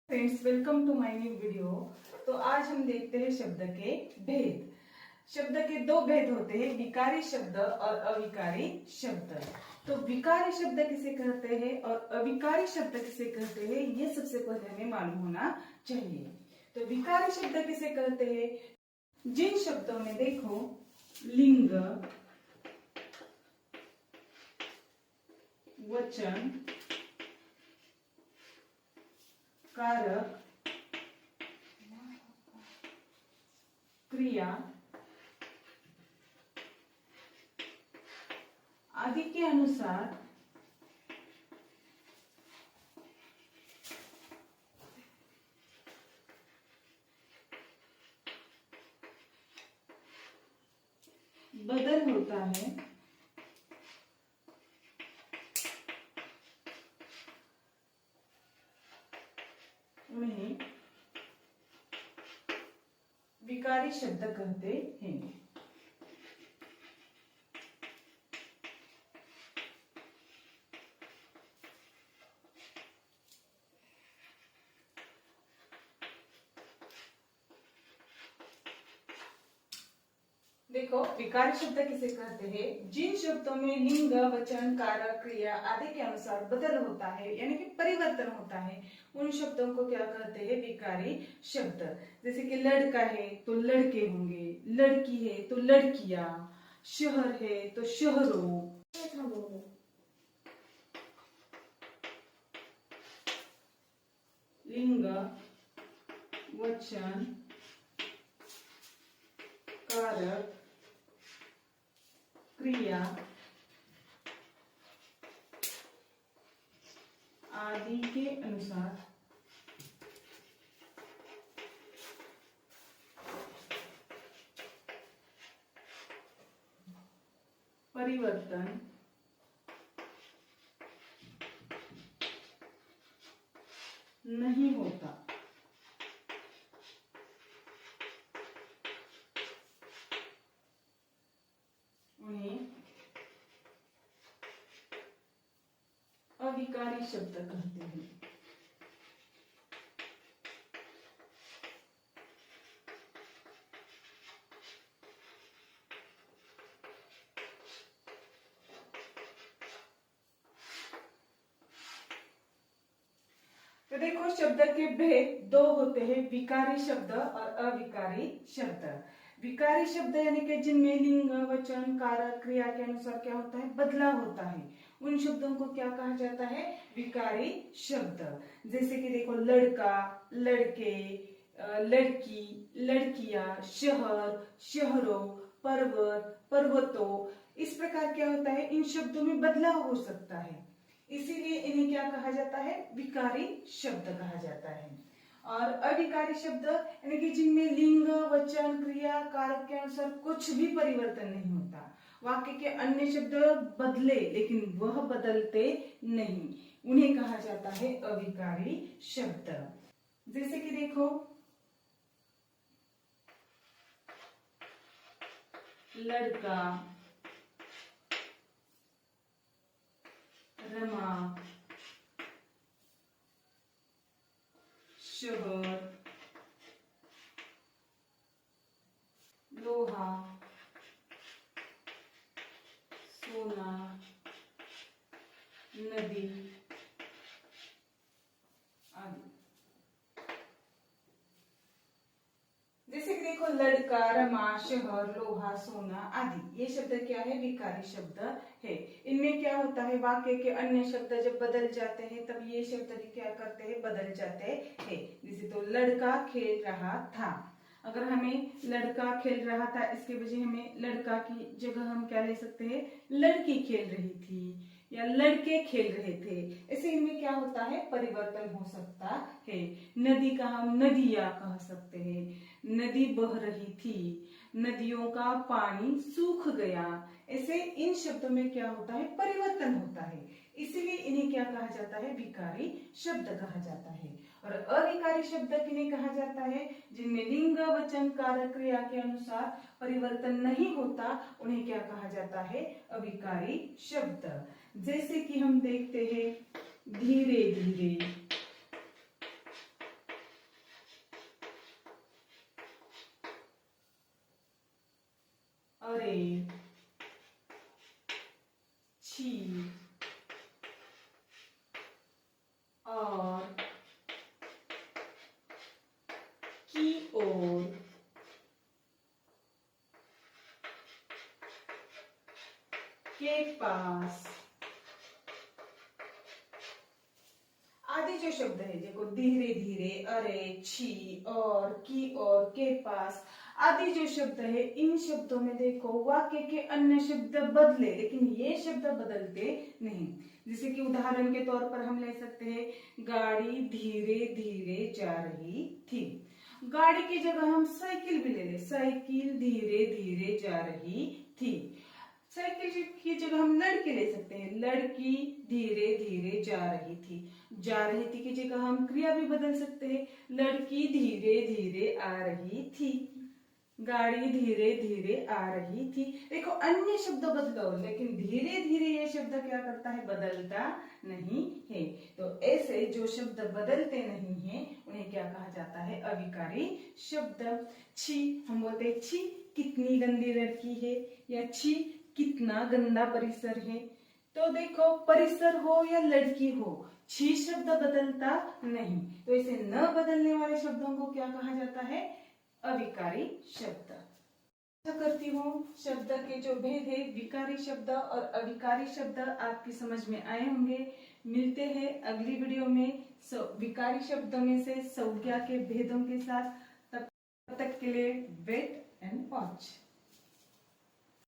Friends, welcome to my new video. तो आज हम देखते हैं शब्द के भेद। शब्द के दो भेद होते हैं, विकारी शब्द और अविकारी शब्द। तो विकारी शब्द किसे कहते हैं और अविकारी शब्द किसे कहते हैं, ये सबसे पहले हमें मालूम होना चाहिए। तो विकारी शब्द किसे कहते हैं? जिन शब्दों में देखो लिंग, वचन, कारक, क्रिया आदि के अनुसार बदल होता है, उन्हें विकारी शब्द कहते हैं। देखो, विकारी शब्द किसे कहते हैं? जिन शब्दों में लिंग, वचन, कारक, क्रिया आदि के अनुसार बदल होता है, यानी कि परिवर्तन होता है, उन शब्दों को क्या कहते हैं? विकारी शब्द। जैसे कि लड़का है तो लड़के होंगे, लड़की है तो लड़कियां, शहर है तो शहरों। लिंग, वचन, कारक, क्रिया आदि के अनुसार परिवर्तन नहीं होता। उन्हें अविकारी शब्द कहते हैं। तो देखो, शब्द के भेद दो होते हैं, विकारी शब्द और अविकारी शब्द। विकारी शब्द यानी कि जिनमें लिंग, वचन, कारक, क्रिया के अनुसार क्या होता है? बदलाव होता है, उन शब्दों को क्या कहा जाता है? विकारी शब्द। जैसे कि देखो, लड़का, लड़के, लड़की, लड़कियां, शहर, शहरों, पर्वत, पर्वतों। इस प्रकार क्या होता है? इन शब्दों में बदलाव हो सकता है, इसीलिए इन्हें क्या कहा जाता है? विकारी शब्द कहा जाता है। और अविकारी शब्द यानी कि जिनमें लिंग, वचन, क्रिया, कारक के अनुसार कुछ भी परिवर्तन नहीं होता, वाक्य के अन्य शब्द बदले लेकिन वह बदलते नहीं, उन्हें कहा जाता है अविकारी शब्द। जैसे कि देखो, लड़का, रमा, शहर, लोहा, सोना, नदी आदि। जैसे कि देखो, लड़का, रमा, शहर, लोहा, सोना आदि, ये शब्द क्या है? विकारी शब्द है। इनमें क्या होता है? वाक्य के अन्य शब्द जब बदल जाते हैं तब ये शब्द भी क्या करते हैं? बदल जाते हैं। जैसे तो लड़का खेल रहा था, अगर हमें लड़का खेल रहा था इसके वजह हमें लड़का की जगह हम क्या ले सकते हैं? लड़की खेल रही थी या लड़के खेल रहे थे। ऐसे इनमें क्या होता है? परिवर्तन हो सकता है। नदी का हम नदियां कह सकते हैं, नदी बह रही थी, नदियों का पानी सूख गया। ऐसे इन शब्दों में क्या होता है? परिवर्तन होता है, इसीलिए इन्हें क्या कहा जाता है? विकारी शब्द कहा जाता है। और अविकारी शब्द किन्हें कहा जाता है? जिनमें लिंग, वचन, कारक, क्रिया के अनुसार परिवर्तन नहीं होता, उन्हें क्या कहा जाता है? अविकारी शब्द। जैसे कि हम देखते हैं, धीरे धीरे, अरे, छी, और, की ओर, के पास आदि जो शब्द है, देखो धीरे धीरे, अरे, छी, और, की और, के पास आदि जो शब्द है, इन शब्दों में देखो वाक्य के अन्य शब्द बदले, लेकिन ये शब्द बदलते नहीं। जैसे कि उदाहरण के तौर पर हम ले सकते हैं, गाड़ी धीरे धीरे जा रही थी। गाड़ी की जगह हम साइकिल भी ले लें, साइकिल धीरे धीरे जा रही थी। साइकिल की जगह हम लड़की ले सकते हैं, लड़की धीरे धीरे जा रही थी। जा रही थी की जगह हम क्रिया भी बदल सकते हैं, लड़की धीरे धीरे आ रही थी, गाड़ी धीरे धीरे आ रही थी। देखो अन्य शब्द बदलो, लेकिन धीरे धीरे ये शब्द क्या करता है, बदलता नहीं है। तो ऐसे जो शब्द बदलते नहीं है उन्हें क्या कहा जाता है, अविकारी शब्द। छी, हम बोलते हैं छी कितनी गंदी लड़की है, या छी कितना गंदा परिसर है। तो देखो परिसर हो या लड़की हो, छी शब्द बदलता नहीं। तो इसे न बदलने वाले शब्दों को क्या कहा जाता है, अविकारी शब्द। आशा करती हूँ शब्द के जो भेद है, विकारी शब्द और अविकारी शब्द आपकी समझ में आए होंगे। मिलते हैं अगली वीडियो में विकारी शब्दों में से संज्ञा के भेदों के साथ। तब तक के लिए वेट एंड वॉच।